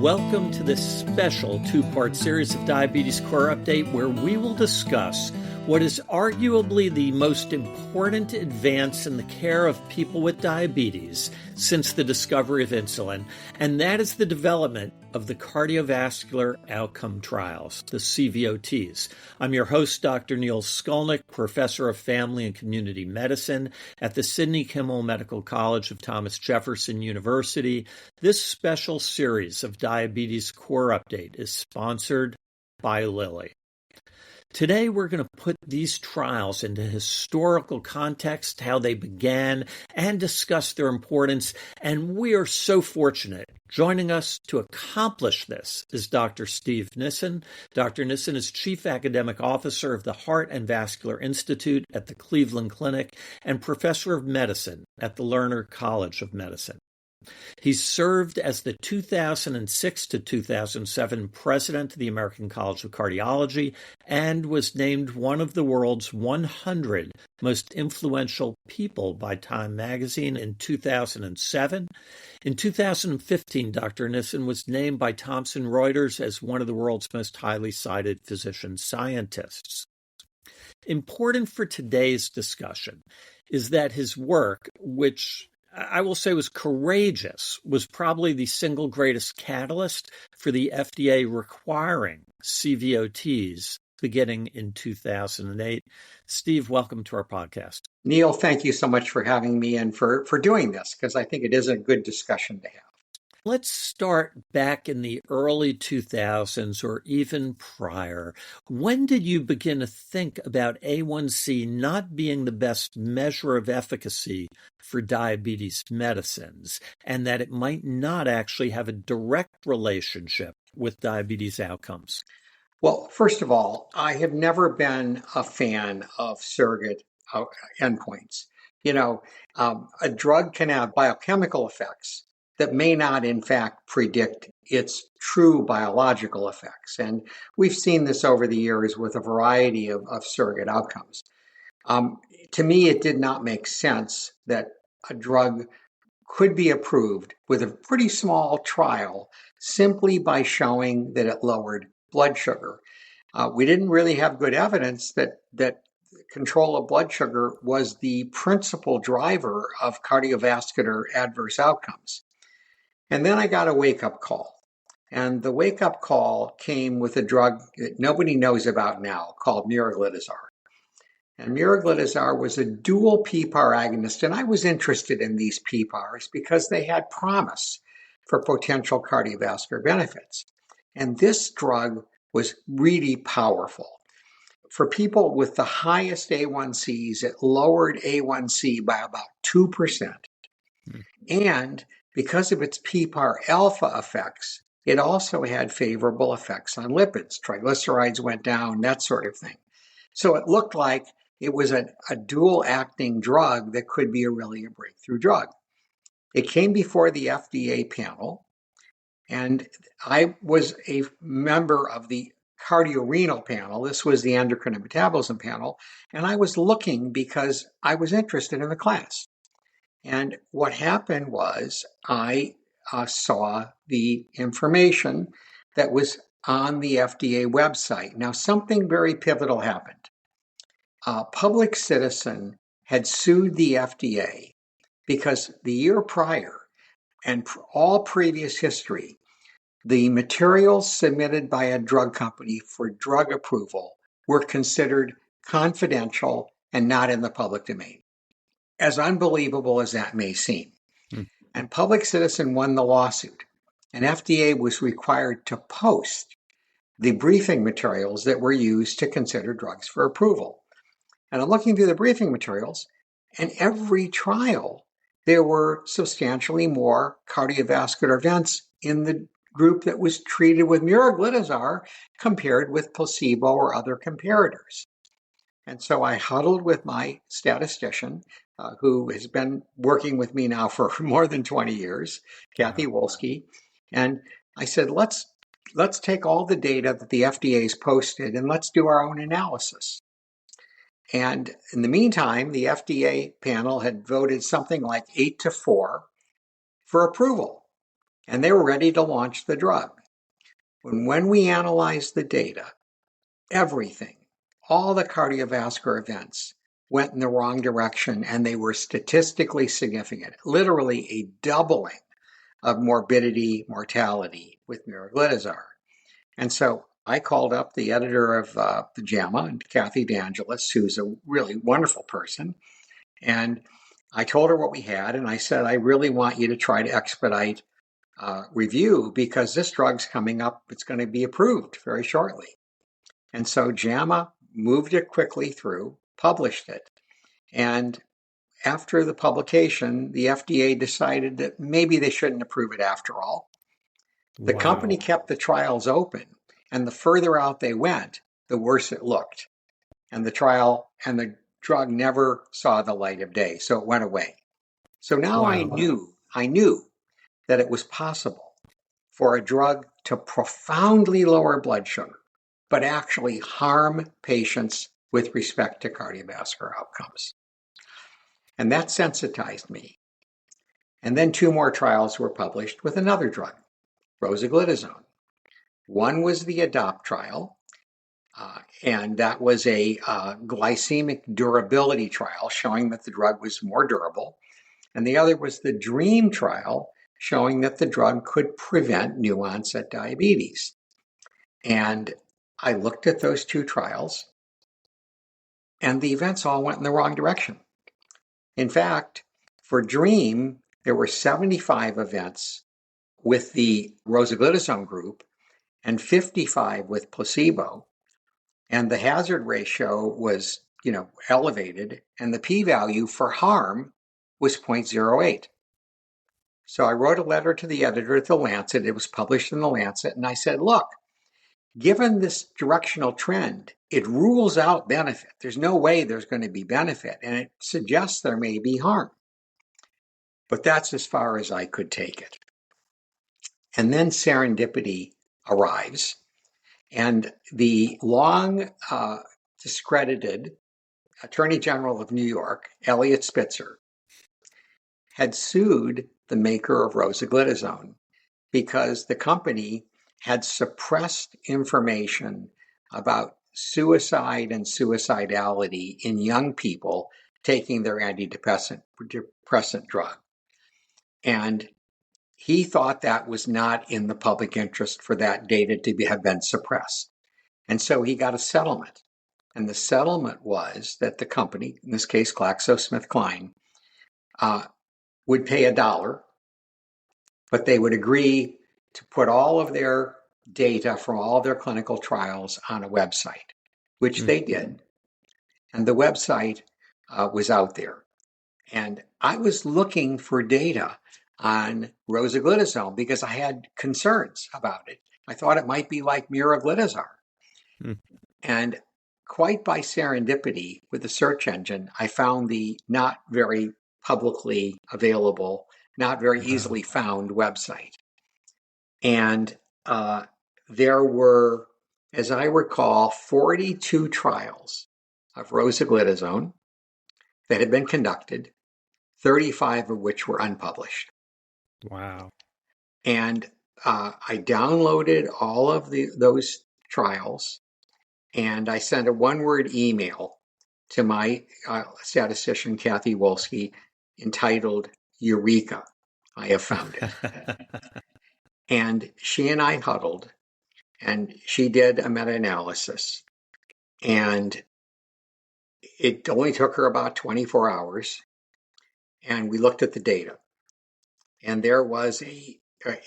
Welcome to this special two-part series of Diabetes Core Update, where we will discuss what is arguably the most important advance in the care of people with diabetes since the discovery of insulin, and that is the development of the Cardiovascular Outcome Trials, the CVOTs. I'm your host, Dr. Neil Skolnik, Professor of Family and Community Medicine at the Sidney Kimmel Medical College of Thomas Jefferson University. This special series of Diabetes Core Update is sponsored by Lilly. Today, we're going to put these trials into historical context, how they began, and discuss their importance. And we are so fortunate. Joining us to accomplish this is Dr. Steve Nissen. Dr. Nissen is Chief Academic Officer of the Heart and Vascular Institute at the Cleveland Clinic and Professor of Medicine at the Lerner College of Medicine. He served as the 2006 to 2007 president of the American College of Cardiology and was named one of the world's 100 most influential people by Time magazine in 2007. In 2015, Dr. Nissen was named by Thomson Reuters as one of the world's most highly cited physician scientists. Important for today's discussion is that his work, which I will say was courageous, was probably the single greatest catalyst for the FDA requiring CVOTs beginning in 2008. Steve, welcome to our podcast. Neil, thank you so much for having me and for doing this, because I think it is a good discussion to have. Let's start back in the early 2000s or even prior. When did you begin to think about A1C not being the best measure of efficacy for diabetes medicines, and that it might not actually have a direct relationship with diabetes outcomes? Well, first of all, I have never been a fan of surrogate endpoints. A drug can have biochemical effects that may not, in fact, predict its true biological effects. And we've seen this over the years with a variety of surrogate outcomes. To me, it did not make sense that a drug could be approved with a pretty small trial simply by showing that it lowered blood sugar. We didn't really have good evidence that control of blood sugar was the principal driver of cardiovascular adverse outcomes. And then I got a wake-up call. And the wake-up call came with a drug that nobody knows about now called miraglitazar. And miraglitazar was a dual PPAR agonist, and I was interested in these PPARs because they had promise for potential cardiovascular benefits. And this drug was really powerful. For people with the highest A1Cs, it lowered A1C by about 2%. And because of its PPAR alpha effects, it also had favorable effects on lipids. Triglycerides went down, that sort of thing. So it looked like it was a dual-acting drug that could be really a breakthrough drug. It came before the FDA panel, and I was a member of the cardiorenal panel. This was the endocrine and metabolism panel, and I was looking because I was interested in the class. And what happened was I saw the information that was on the FDA website. Now, something very pivotal happened. Public Citizen had sued the FDA because the year prior and all previous history, the materials submitted by a drug company for drug approval were considered confidential and not in the public domain, as unbelievable as that may seem. And Public Citizen won the lawsuit, and FDA was required to post the briefing materials that were used to consider drugs for approval. And I'm looking through the briefing materials, and every trial, there were substantially more cardiovascular events in the group that was treated with miraglitazar compared with placebo or other comparators. And so I huddled with my statistician, who has been working with me now for more than 20 years, Kathy Wolski, and I said, let's take all the data that the FDA's posted and let's do our own analysis. And in the meantime, the FDA panel had voted something like 8-4 for approval. and they were ready to launch the drug. When we analyzed the data, everything, all the cardiovascular events went in the wrong direction, and they were statistically significant, literally a doubling of morbidity, mortality with miraglitazar. And so I called up the editor of the JAMA, Kathy DeAngelis, who's a really wonderful person. And I told her what we had, and I said, I really want you to try to expedite review because this drug's coming up. It's going to be approved very shortly. And so JAMA moved it quickly through, published it. And after the publication, the FDA decided that maybe they shouldn't approve it after all. The company kept the trials open, and the further out they went, the worse it looked. And the trial and the drug never saw the light of day, so it went away. So now I knew that it was possible for a drug to profoundly lower blood sugar, but actually harm patients with respect to cardiovascular outcomes. And that sensitized me. And then 2 more trials were published with another drug, rosiglitazone. One was the ADOPT trial, and that was a glycemic durability trial showing that the drug was more durable. And the other was the DREAM trial showing that the drug could prevent new onset diabetes. And I looked at those 2 trials, and the events all went in the wrong direction. In fact, for DREAM, there were 75 events with the rosiglitazone group and 55 with placebo. And the hazard ratio was, elevated, and the p-value for harm was 0.08. So I wrote a letter to the editor at The Lancet. It was published in The Lancet, and I said, look, given this directional trend, it rules out benefit. There's no way there's going to be benefit, and it suggests there may be harm. But that's as far as I could take it. And then serendipity arrives, and the long discredited Attorney General of New York, Eliot Spitzer, had sued the maker of rosiglitazone because the company had suppressed information about suicide and suicidality in young people taking their antidepressant drug. And he thought that was not in the public interest for that data to have been suppressed. And so he got a settlement. And the settlement was that the company, in this case GlaxoSmithKline, would pay $1, but they would agree to put all of their data from all their clinical trials on a website, which they did. And the website was out there. And I was looking for data on rosiglitazone because I had concerns about it. I thought it might be like miraglitazar. And quite by serendipity with the search engine, I found the not very publicly available, not very easily found website. And there were, as I recall, 42 trials of rosiglitazone that had been conducted, 35 of which were unpublished. Wow. And I downloaded all of those trials, and I sent a one-word email to my statistician, Kathy Wolski, entitled, Eureka, I have found it. And she and I huddled, and she did a meta-analysis. And it only took her about 24 hours. And we looked at the data. And there was an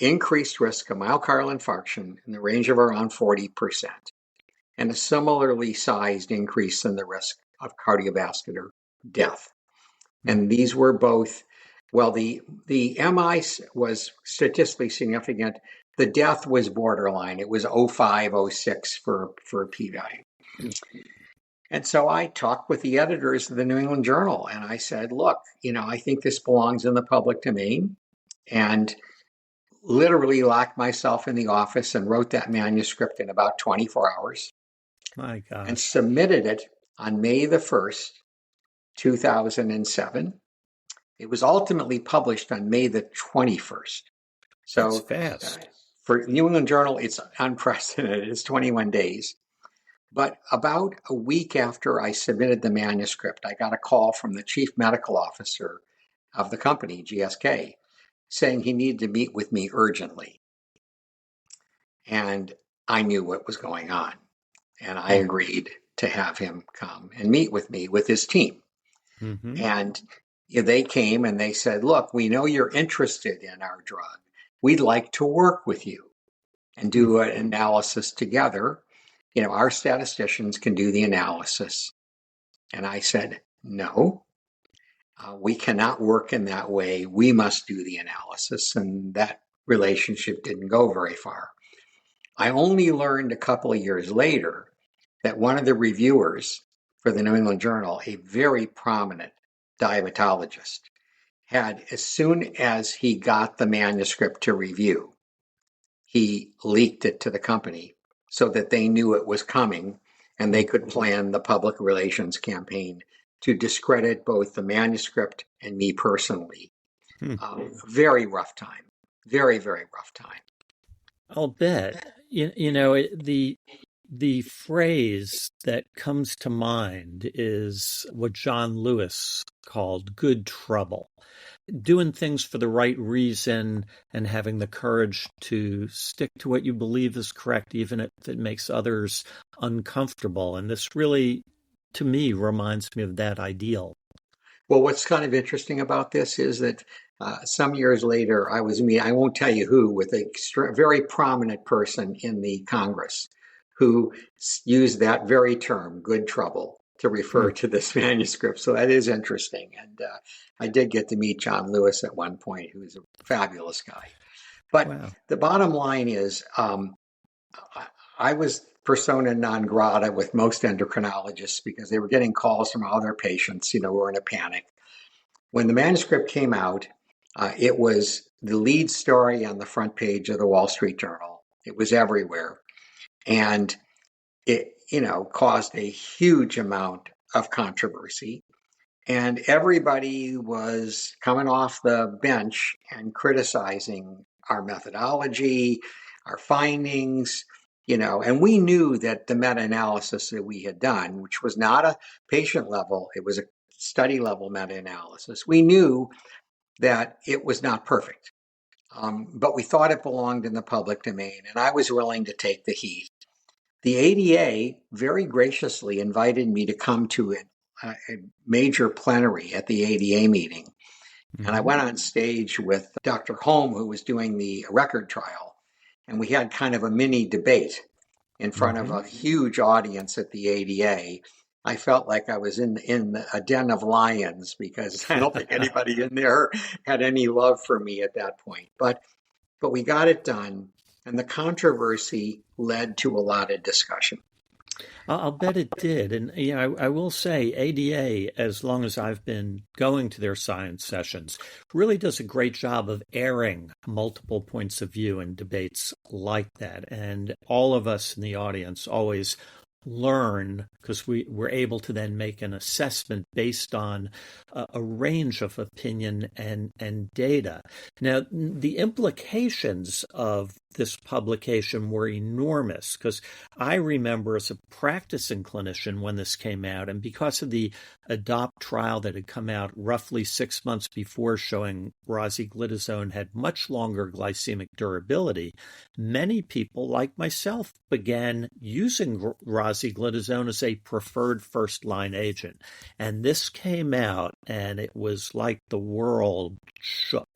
increased risk of myocardial infarction in the range of around 40%, and a similarly sized increase in the risk of cardiovascular death. And these were both, well, the MI was statistically significant. The death was borderline. It was 0.5, 0.6 for a p-value. And so I talked with the editors of the New England Journal, and I said, look, I think this belongs in the public domain. And literally locked myself in the office and wrote that manuscript in about 24 hours. My gosh. And submitted it on May the 1st, 2007. It was ultimately published on May the 21st. That's So fast. for New England Journal, it's unprecedented. It's 21 days. But about a week after I submitted the manuscript, I got a call from the chief medical officer of the company, GSK, saying he needed to meet with me urgently. And I knew what was going on. And I agreed to have him come and meet with me with his team. Mm-hmm. And they came and they said, look, we know you're interested in our drug. We'd like to work with you and do an analysis together. Our statisticians can do the analysis. And I said, no, we cannot work in that way. We must do the analysis. And that relationship didn't go very far. I only learned a couple of years later that one of the reviewers for the New England Journal, a very prominent diabetologist, had, as soon as he got the manuscript to review, he leaked it to the company so that they knew it was coming and they could plan the public relations campaign to discredit both the manuscript and me personally. Very rough time. Very, very rough time. I'll bet. The phrase that comes to mind is what John Lewis called good trouble. Doing things for the right reason and having the courage to stick to what you believe is correct, even if it makes others uncomfortable. And this really, to me, reminds me of that ideal. Well, what's kind of interesting about this is that some years later, I won't tell you who, with a very prominent person in the Congress who used that very term, good trouble, to refer to this manuscript. So that is interesting. And I did get to meet John Lewis at one point, who's a fabulous guy. But the bottom line is I was persona non grata with most endocrinologists because they were getting calls from all their patients, who were in a panic. When the manuscript came out, it was the lead story on the front page of the Wall Street Journal. It was everywhere. And it, caused a huge amount of controversy. And everybody was coming off the bench and criticizing our methodology, our findings, and we knew that the meta-analysis that we had done, which was not a patient level, it was a study level meta-analysis. We knew that it was not perfect, but we thought it belonged in the public domain, and I was willing to take the heat. The ADA very graciously invited me to come to a major plenary at the ADA meeting. And I went on stage with Dr. Holm, who was doing the record trial. And we had kind of a mini debate in front of a huge audience at the ADA. I felt like I was in a den of lions because I don't think anybody in there had any love for me at that point. But we got it done. And the controversy led to a lot of discussion. I'll bet it did. And I will say ADA, as long as I've been going to their science sessions, really does a great job of airing multiple points of view in debates like that. And all of us in the audience always learn because we're able to then make an assessment based on a range of opinion and data. Now, the implications of this publication were enormous because I remember as a practicing clinician when this came out, and because of the ADOPT trial that had come out roughly 6 months before showing rosiglitazone had much longer glycemic durability, many people like myself began using rosiglitazone as a preferred first-line agent. And this came out and it was like the world shook.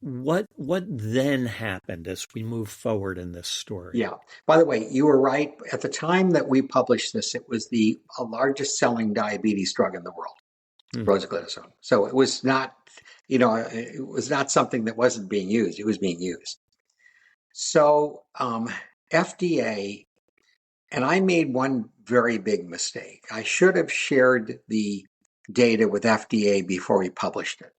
What then happened as we move forward in this story? Yeah. By the way, you were right. At the time that we published this, it was the largest selling diabetes drug in the world, rosiglitazone. So it was not, it was not something that wasn't being used. It was being used. So FDA, and I made one very big mistake. I should have shared the data with FDA before we published it.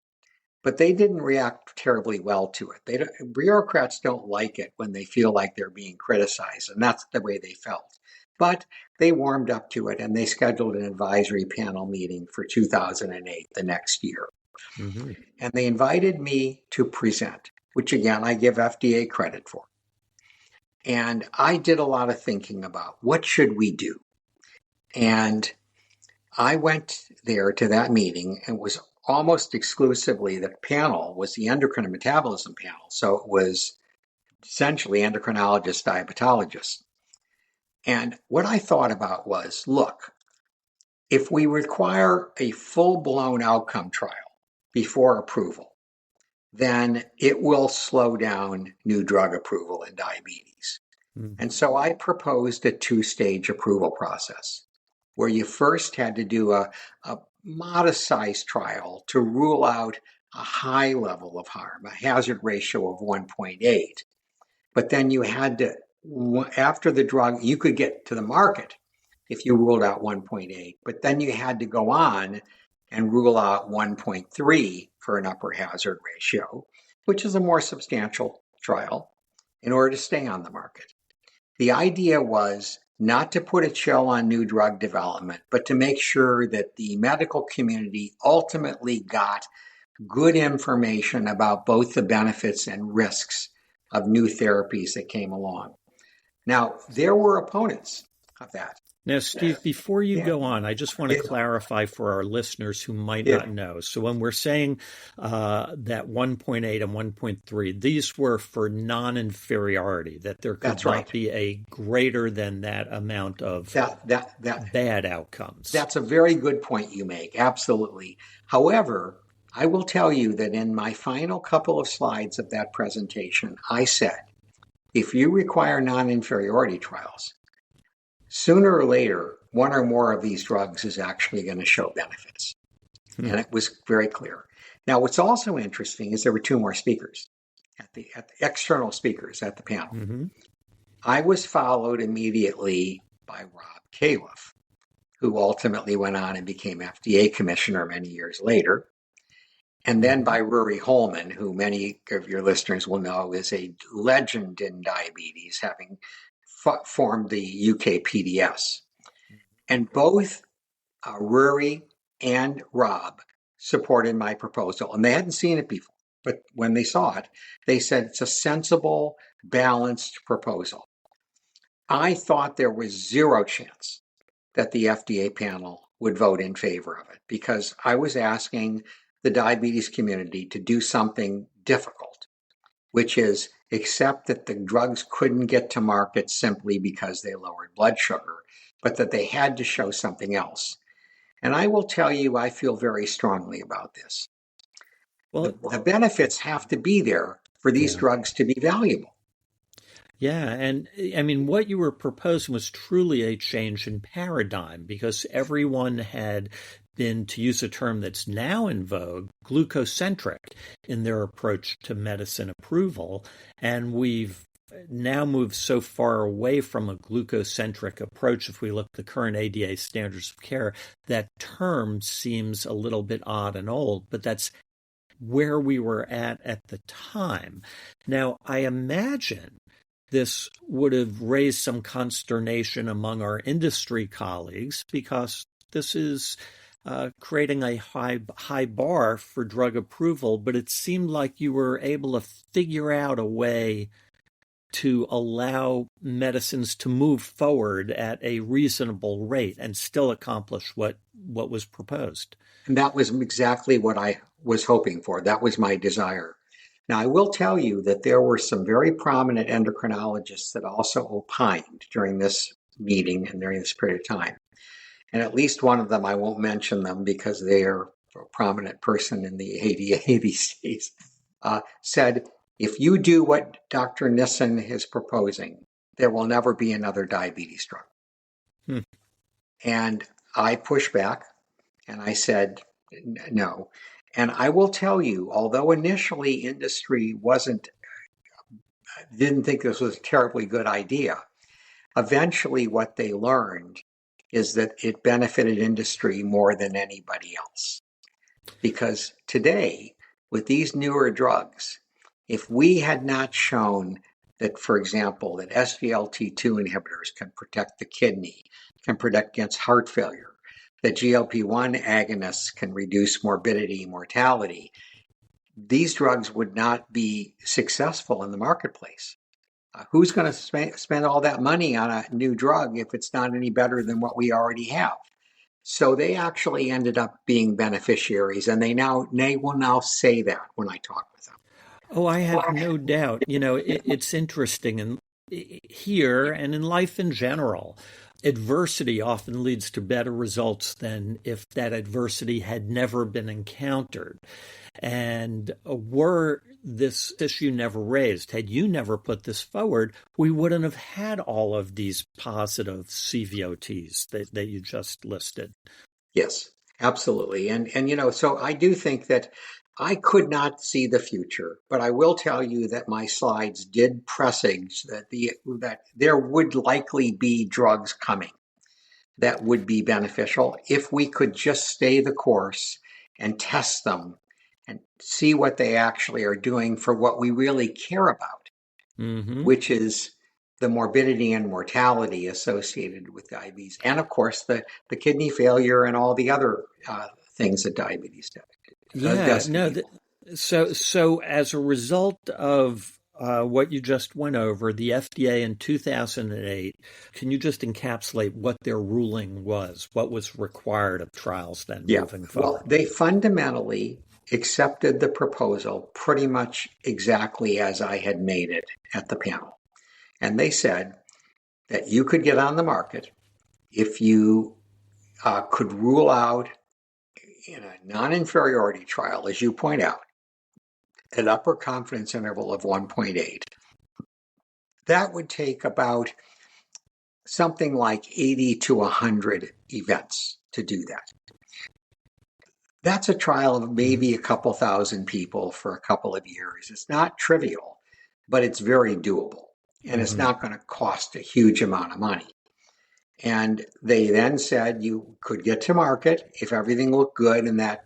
But they didn't react terribly well to it. Bureaucrats don't like it when they feel like they're being criticized, and that's the way they felt. But they warmed up to it, and they scheduled an advisory panel meeting for 2008, the next year. And they invited me to present. which again, I give FDA credit for. And I did a lot of thinking about what should we do? And I went there to that meeting and was almost exclusively, the panel was the endocrine and metabolism panel. So it was essentially endocrinologists, diabetologists. And what I thought about was, look, if we require a full-blown outcome trial before approval, then it will slow down new drug approval in diabetes. And so I proposed a two-stage approval process where you first had to do a modest-sized trial to rule out a high level of harm, a hazard ratio of 1.8. But then you had to, after the drug, you could get to the market if you ruled out 1.8, but then you had to go on and rule out 1.3 for an upper hazard ratio, which is a more substantial trial, in order to stay on the market. The idea was not to put a chill on new drug development, but to make sure that the medical community ultimately got good information about both the benefits and risks of new therapies that came along. Now, there were opponents of that. Now, Steve, before you go on, I just want to clarify for our listeners who might not know. So when we're saying that 1.8 and 1.3, these were for non-inferiority, that there could not be a greater than that amount of bad outcomes. That's a very good point you make. Absolutely. However, I will tell you that in my final couple of slides of that presentation, I said, if you require non-inferiority trials, sooner or later, one or more of these drugs is actually going to show benefits. And it was very clear. Now, what's also interesting is there were two more speakers, at the external speakers at the panel. I was followed immediately by Rob Califf, who ultimately went on and became FDA commissioner many years later. And then by Rory Holman, who many of your listeners will know is a legend in diabetes, having formed the UK PDS. And both Rory and Rob supported my proposal. And they hadn't seen it before, but when they saw it, they said it's a sensible, balanced proposal. I thought there was zero chance that the FDA panel would vote in favor of it because I was asking the diabetes community to do something difficult, which is accept that the drugs couldn't get to market simply because they lowered blood sugar, but that they had to show something else. And I will tell you, I feel very strongly about this. Well, the benefits have to be there for these drugs to be valuable. Yeah, and I mean, what you were proposing was truly a change in paradigm because everyone had been, to use a term that's now in vogue, glucocentric in their approach to medicine approval. And we've now moved so far away from a glucocentric approach. If we look at the current ADA standards of care, that term seems a little bit odd and old, but that's where we were at the time. Now, I imagine this would have raised some consternation among our industry colleagues because this is creating a high bar for drug approval, but it seemed like you were able to figure out a way to allow medicines to move forward at a reasonable rate and still accomplish what was proposed. And that was exactly what I was hoping for. That was my desire. Now, I will tell you that there were some very prominent endocrinologists that also opined during this meeting and during this period of time. And at least one of them, I won't mention them because they are a prominent person in the ADA these days, said, if you do what Dr. Nissen is proposing, there will never be another diabetes drug. And I pushed back and I said, no. And I will tell you, although initially industry didn't think this was a terribly good idea, eventually what they learned is that it benefited industry more than anybody else. Because today, with these newer drugs, if we had not shown that, for example, that SGLT2 inhibitors can protect the kidney, can protect against heart failure, that GLP-1 agonists can reduce morbidity, mortality, these drugs would not be successful in the marketplace. Who's going to spend all that money on a new drug if it's not any better than what we already have? So they actually ended up being beneficiaries, and they will now say that when I talk with them. Oh, I have no doubt. It's interesting, and here and in life in general, adversity often leads to better results than if that adversity had never been encountered. And were this issue never raised, had you never put this forward, we wouldn't have had all of these positive CVOTs that you just listed. Yes, absolutely. And so I do think that I could not see the future, but I will tell you that my slides did presage that there would likely be drugs coming that would be beneficial if we could just stay the course and test them and see what they actually are doing for what we really care about, which is the morbidity and mortality associated with diabetes. And of course, the kidney failure and all the other things that diabetes does. So as a result of what you just went over, the FDA in 2008, can you just encapsulate what their ruling was? What was required of trials then moving forward? Well, they fundamentally accepted the proposal pretty much exactly as I had made it at the panel. And they said that you could get on the market if you could rule out in a non-inferiority trial, as you point out, an upper confidence interval of 1.8. That would take about something like 80 to 100 events to do that. That's a trial of maybe a couple thousand people for a couple of years. It's not trivial, but it's very doable. And it's not going to cost a huge amount of money. And they then said you could get to market if everything looked good in that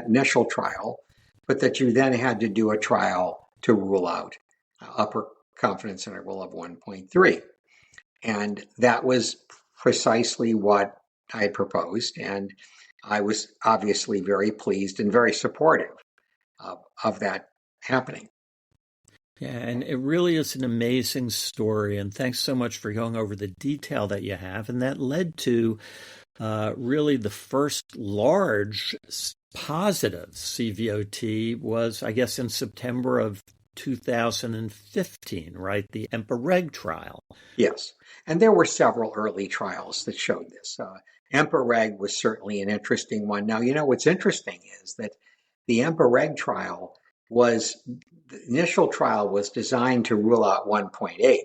initial trial, but that you then had to do a trial to rule out upper confidence interval of 1.3. And that was precisely what I had proposed. And I was obviously very pleased and very supportive of that happening. Yeah, and it really is an amazing story. And thanks so much for going over the detail that you have. And that led to really the first large positive CVOT was, I guess, in September of 2015, right? The EMPA-REG trial. Yes. And there were several early trials that showed this. EMPA-REG was certainly an interesting one. Now, what's interesting is that the EMPA-REG trial the initial trial was designed to rule out 1.8.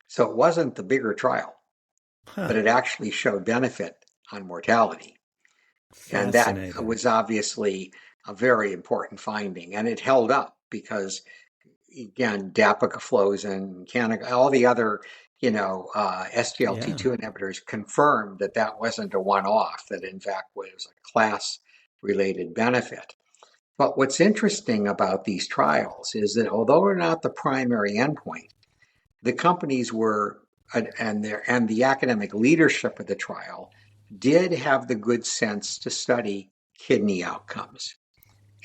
So it wasn't the bigger trial, but it actually showed benefit on mortality. And that was obviously a very important finding. And it held up because, again, dapagliflozin, all the other, SGLT2 inhibitors confirmed that wasn't a one-off, that in fact was a class-related benefit. But what's interesting about these trials is that although they're not the primary endpoint, the companies were, and the academic leadership of the trial did have the good sense to study kidney outcomes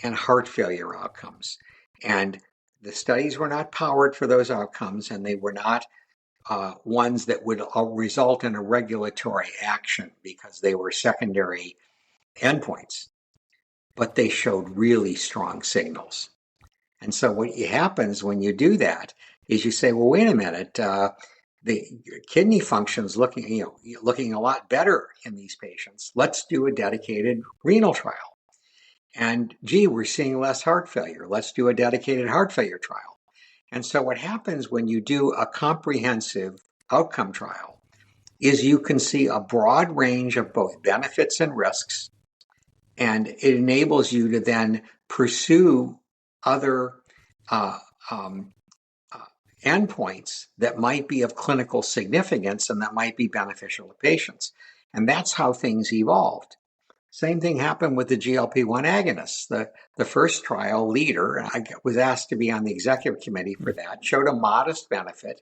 and heart failure outcomes. And the studies were not powered for those outcomes, and they were not ones that would result in a regulatory action because they were secondary endpoints. But they showed really strong signals. And so what happens when you do that is you say, well, wait a minute, the kidney function's looking a lot better in these patients. Let's do a dedicated renal trial. And we're seeing less heart failure. Let's do a dedicated heart failure trial. And so what happens when you do a comprehensive outcome trial is you can see a broad range of both benefits and risks. And it enables you to then pursue other endpoints that might be of clinical significance and that might be beneficial to patients. And that's how things evolved. Same thing happened with the GLP-1 agonists. The first trial leader, I was asked to be on the executive committee for that, showed a modest benefit.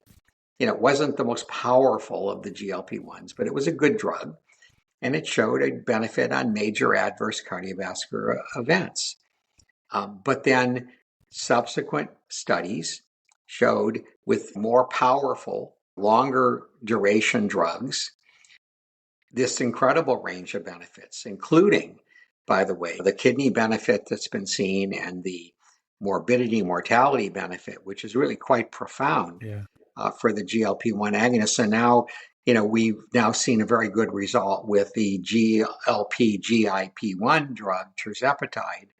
It wasn't the most powerful of the GLP-1s, but it was a good drug. And it showed a benefit on major adverse cardiovascular events. But then subsequent studies showed with more powerful, longer duration drugs, this incredible range of benefits, including, by the way, the kidney benefit that's been seen and the morbidity, mortality benefit, which is really quite profound for the GLP-1 agonists. And now, we've now seen a very good result with the GLP-GIP-1 drug, tirzepatide.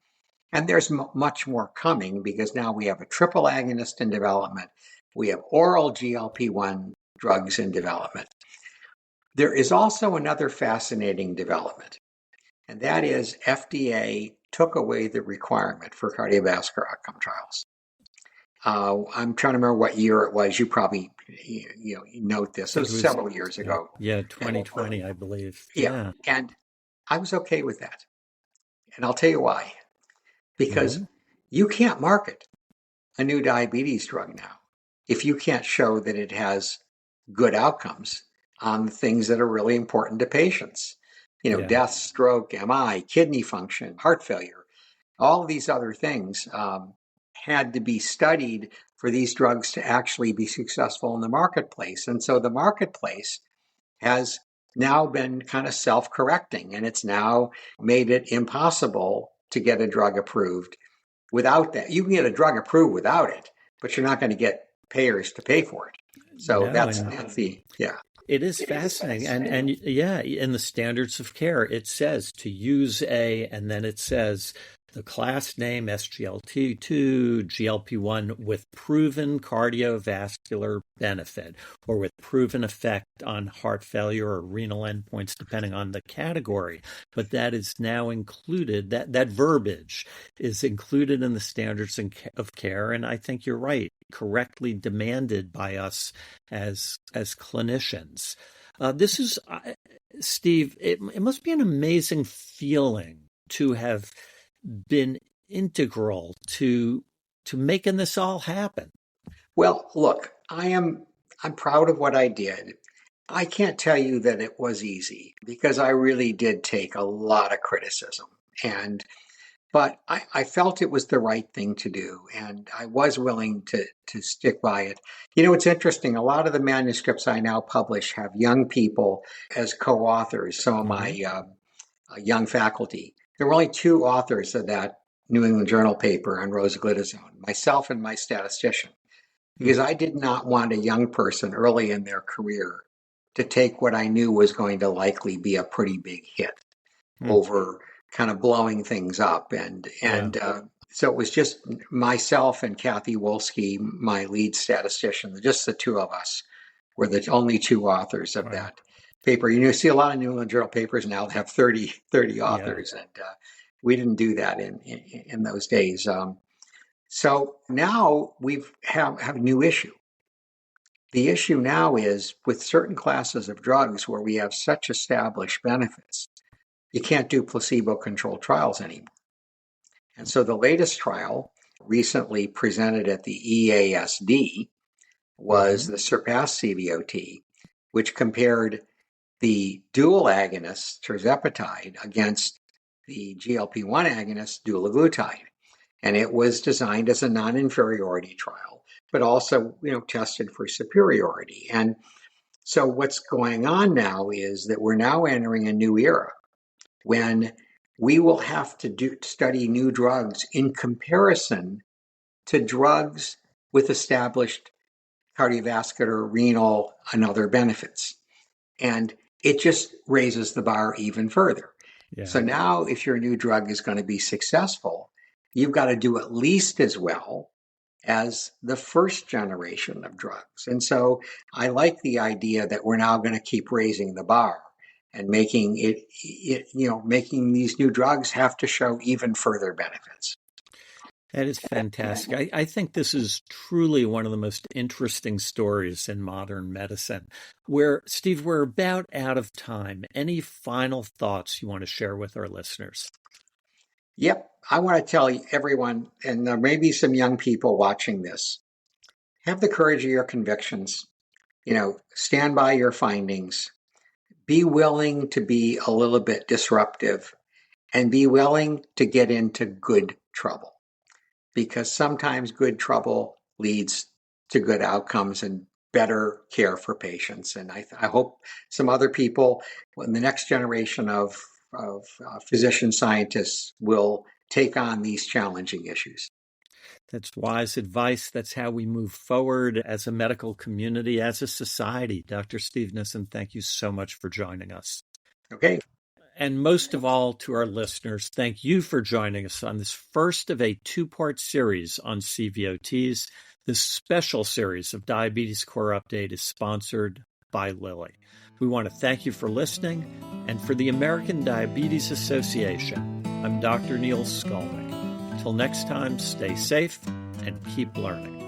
And there's much more coming because now we have a triple agonist in development. We have oral GLP-1 drugs in development. There is also another fascinating development, and that is FDA took away the requirement for cardiovascular outcome trials. I'm trying to remember what year it was. You probably note this. It was several years ago. Yeah, 2020, I believe. Yeah, and I was okay with that. And I'll tell you why. Because you can't market a new diabetes drug now if you can't show that it has good outcomes on things that are really important to patients. Death, stroke, MI, kidney function, heart failure, all these other things had to be studied for these drugs to actually be successful in the marketplace. And so the marketplace has now been kind of self-correcting, and it's now made it impossible to get a drug approved without that. You can get a drug approved without it, but you're not going to get payers to pay for it. So that's the. It is fascinating. And in the standards of care, it says to use and then it says the class name SGLT2, GLP-1 with proven cardiovascular benefit or with proven effect on heart failure or renal endpoints, depending on the category. But that is now included, that verbiage is included in the standards of care. And I think you're right, correctly demanded by us as clinicians. This is, Steve, it must be an amazing feeling to have been integral to making this all happen. Well, look, I'm proud of what I did. I can't tell you that it was easy because I really did take a lot of criticism, but I felt it was the right thing to do, and I was willing to stick by it. It's interesting. A lot of the manuscripts I now publish have young people as co-authors. Some of my young faculty. There were only two authors of that New England Journal paper on rosiglitazone, myself and my statistician, because I did not want a young person early in their career to take what I knew was going to likely be a pretty big hit over kind of blowing things up. So it was just myself and Kathy Wolski, my lead statistician, just the two of us were the only two authors of that paper. You see a lot of New England Journal papers now that have 30 authors, and we didn't do that in those days. So now we have a new issue. The issue now is with certain classes of drugs where we have such established benefits, you can't do placebo-controlled trials anymore. And so the latest trial recently presented at the EASD was the SURPASS-CVOT, which compared the dual agonist tirzepatide against the GLP-1 agonist dulaglutide. And it was designed as a non-inferiority trial, but also, tested for superiority. And so what's going on now is that we're now entering a new era when we will have to study new drugs in comparison to drugs with established cardiovascular, renal, and other benefits. And it just raises the bar even further. Yeah. So now if your new drug is going to be successful, you've got to do at least as well as the first generation of drugs. And so I like the idea that we're now going to keep raising the bar and making making these new drugs have to show even further benefits. That is fantastic. I think this is truly one of the most interesting stories in modern medicine. Steve, we're about out of time. Any final thoughts you want to share with our listeners? Yep. I want to tell everyone, and there may be some young people watching this, have the courage of your convictions. Stand by your findings. Be willing to be a little bit disruptive and be willing to get into good trouble. because sometimes good trouble leads to good outcomes and better care for patients. And I hope some other people in the next generation of physician scientists will take on these challenging issues. That's wise advice. That's how we move forward as a medical community, as a society. Dr. Steve Nissen, thank you so much for joining us. Okay. And most of all, to our listeners, thank you for joining us on this first of a two-part series on CVOTs. This special series of Diabetes Core Update is sponsored by Lilly. We want to thank you for listening, and for the American Diabetes Association, I'm Dr. Neil Skolnik. Until next time, stay safe and keep learning.